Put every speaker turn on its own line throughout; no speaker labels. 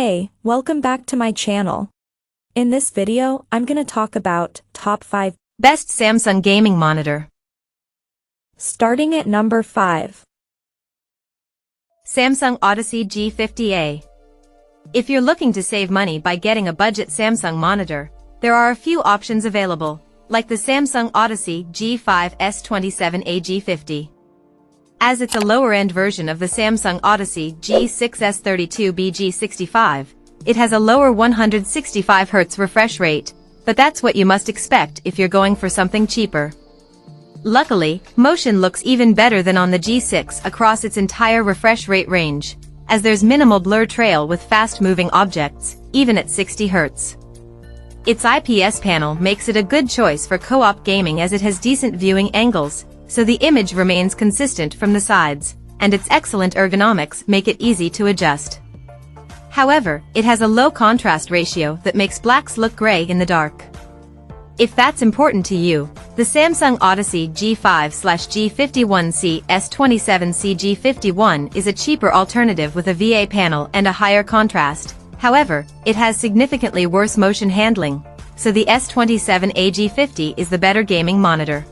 Hey, welcome back to my channel. In this video, I'm gonna talk about top 5
best Samsung gaming monitor.
Starting at number 5.
Samsung Odyssey G50A. If you're looking to save money by getting a budget Samsung monitor, there are a few options available, like the Samsung Odyssey G5 S27A G50. As it's a lower-end version of the Samsung Odyssey G6S32B G65, it has a lower 165Hz refresh rate, but that's what you must expect if you're going for something cheaper. Luckily, motion looks even better than on the G6 across its entire refresh rate range, as there's minimal blur trail with fast-moving objects, even at 60 Hz. Its IPS panel makes it a good choice for co-op gaming as it has decent viewing angles, so the image remains consistent from the sides, and its excellent ergonomics make it easy to adjust. However, it has a low contrast ratio that makes blacks look gray in the dark. If that's important to you, the Samsung Odyssey G5/G51C S27C G51 is a cheaper alternative with a VA panel and a higher contrast. However, it has significantly worse motion handling, so the S27A G50 is the better gaming monitor.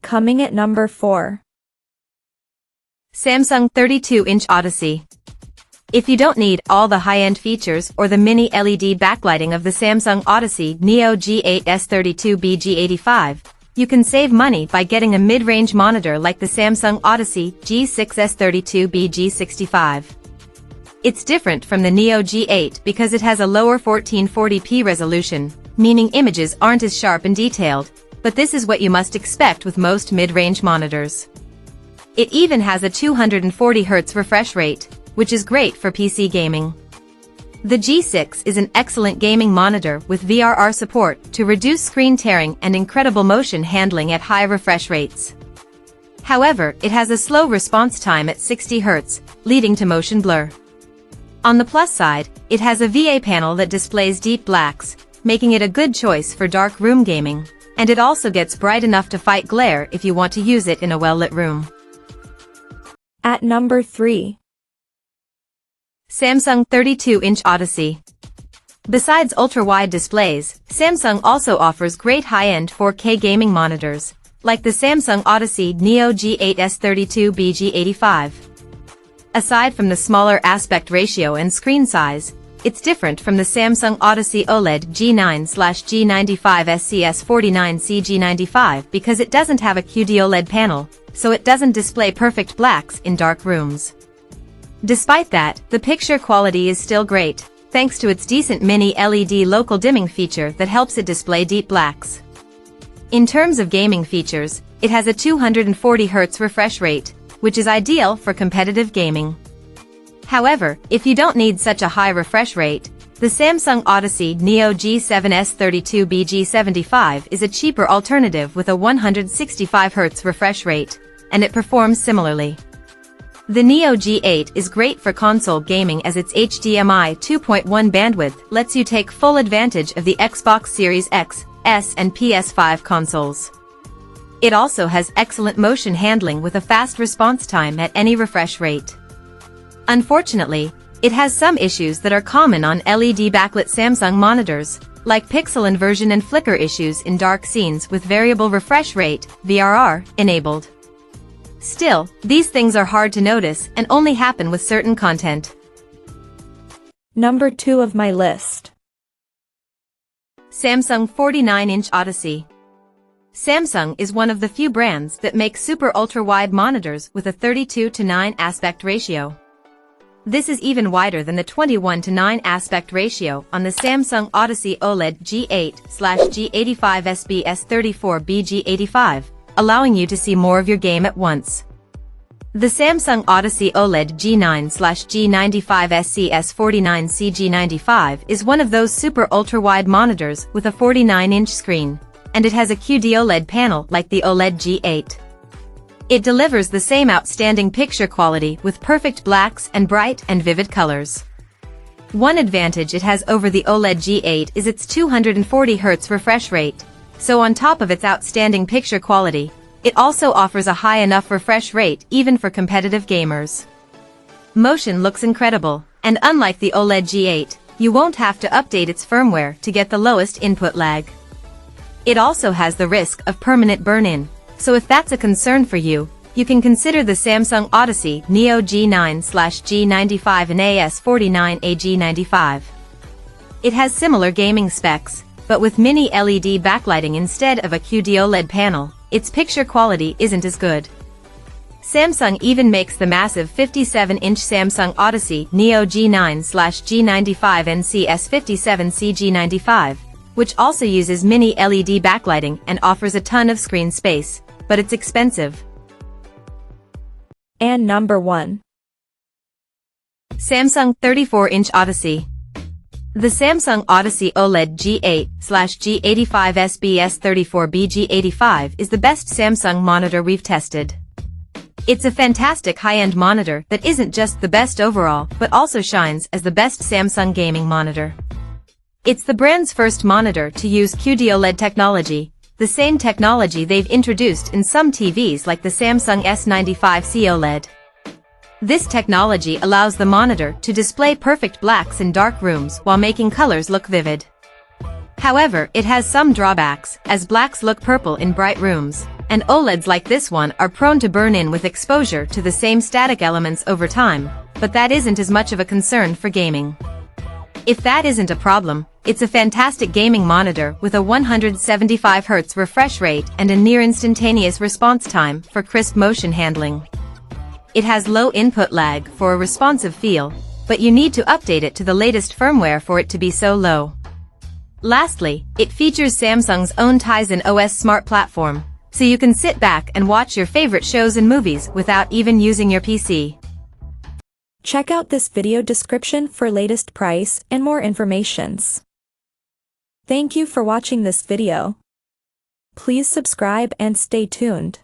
Coming at number 4.
Samsung 32-inch Odyssey. If you don't need all the high-end features or the mini LED backlighting of the Samsung Odyssey Neo G8 S32B G85, you can save money by getting a mid-range monitor like the Samsung Odyssey G6 S32B G65. It's different from the Neo G8 because it has a lower 1440p resolution, meaning images aren't as sharp and detailed, but this is what you must expect with most mid-range monitors. It even has a 240Hz refresh rate, which is great for PC gaming. The G6 is an excellent gaming monitor with VRR support to reduce screen tearing and incredible motion handling at high refresh rates. However, it has a slow response time at 60 Hz, leading to motion blur. On the plus side, it has a VA panel that displays deep blacks, making it a good choice for dark room gaming, and it also gets bright enough to fight glare if you want to use it in a well-lit room.
At number 3.
Samsung 32-inch Odyssey. Besides ultra-wide displays, Samsung also offers great high-end 4K gaming monitors, like the Samsung Odyssey Neo G8 S32B G85. Aside from the smaller aspect ratio and screen size, it's different from the Samsung Odyssey OLED G9/G95 SCS49C G95 because it doesn't have a QD-OLED panel, so it doesn't display perfect blacks in dark rooms. Despite that, the picture quality is still great, thanks to its decent mini LED local dimming feature that helps it display deep blacks. In terms of gaming features, it has a 240Hz refresh rate, which is ideal for competitive gaming. However, if you don't need such a high refresh rate, the Samsung Odyssey Neo G7S32B G75 is a cheaper alternative with a 165Hz refresh rate, and it performs similarly. The Neo G8 is great for console gaming as its HDMI 2.1 bandwidth lets you take full advantage of the Xbox Series X, S and PS5 consoles. It also has excellent motion handling with a fast response time at any refresh rate. Unfortunately, it has some issues that are common on LED backlit Samsung monitors, like pixel inversion and flicker issues in dark scenes with variable refresh rate, VRR, enabled. Still, these things are hard to notice and only happen with certain content.
Number 2 of my list.
Samsung 49-inch Odyssey. Samsung is one of the few brands that make super ultra-wide monitors with a 32:9 aspect ratio. This is even wider than the 21:9 aspect ratio on the Samsung Odyssey OLED G8/G85 SBS34B G85, allowing you to see more of your game at once. The Samsung Odyssey OLED G9/G95 SCS49C G95 is one of those super ultra-wide monitors with a 49-inch screen, and it has a QD OLED panel like the OLED G8. It delivers the same outstanding picture quality with perfect blacks and bright and vivid colors. One advantage it has over the OLED G8 is its 240Hz refresh rate, so on top of its outstanding picture quality, it also offers a high enough refresh rate even for competitive gamers. Motion looks incredible, And unlike the OLED G8, you won't have to update its firmware to get the lowest input lag. It also has the risk of permanent burn-in, so if that's a concern for you, you can consider the Samsung Odyssey Neo G9/G95 and AS49AG95. It has similar gaming specs, but with mini LED backlighting instead of a QD-OLED panel, its picture quality isn't as good. Samsung even makes the massive 57-inch Samsung Odyssey Neo G9/G95 NCS57CG95, which also uses mini LED backlighting and offers a ton of screen space, but it's expensive.
And number 1.
Samsung 34-inch Odyssey. The Samsung Odyssey OLED G8/G85 SBS34BG85 is the best Samsung monitor we've tested. It's a fantastic high-end monitor that isn't just the best overall but also shines as the best Samsung gaming monitor. It's the brand's first monitor to use QD-OLED technology, the same technology they've introduced in some TVs like the Samsung S95C OLED. This technology allows the monitor to display perfect blacks in dark rooms while making colors look vivid. However, it has some drawbacks, as blacks look purple in bright rooms, and OLEDs like this one are prone to burn in with exposure to the same static elements over time, but that isn't as much of a concern for gaming. If that isn't a problem, it's a fantastic gaming monitor with a 175Hz refresh rate and a near-instantaneous response time for crisp motion handling. It has low input lag for a responsive feel, but you need to update it to the latest firmware for it to be so low. Lastly, it features Samsung's own Tizen OS smart platform, so you can sit back and watch your favorite shows and movies without even using your PC.
Check out this video description for latest price and more informations. Thank you for watching this video. Please subscribe and stay tuned.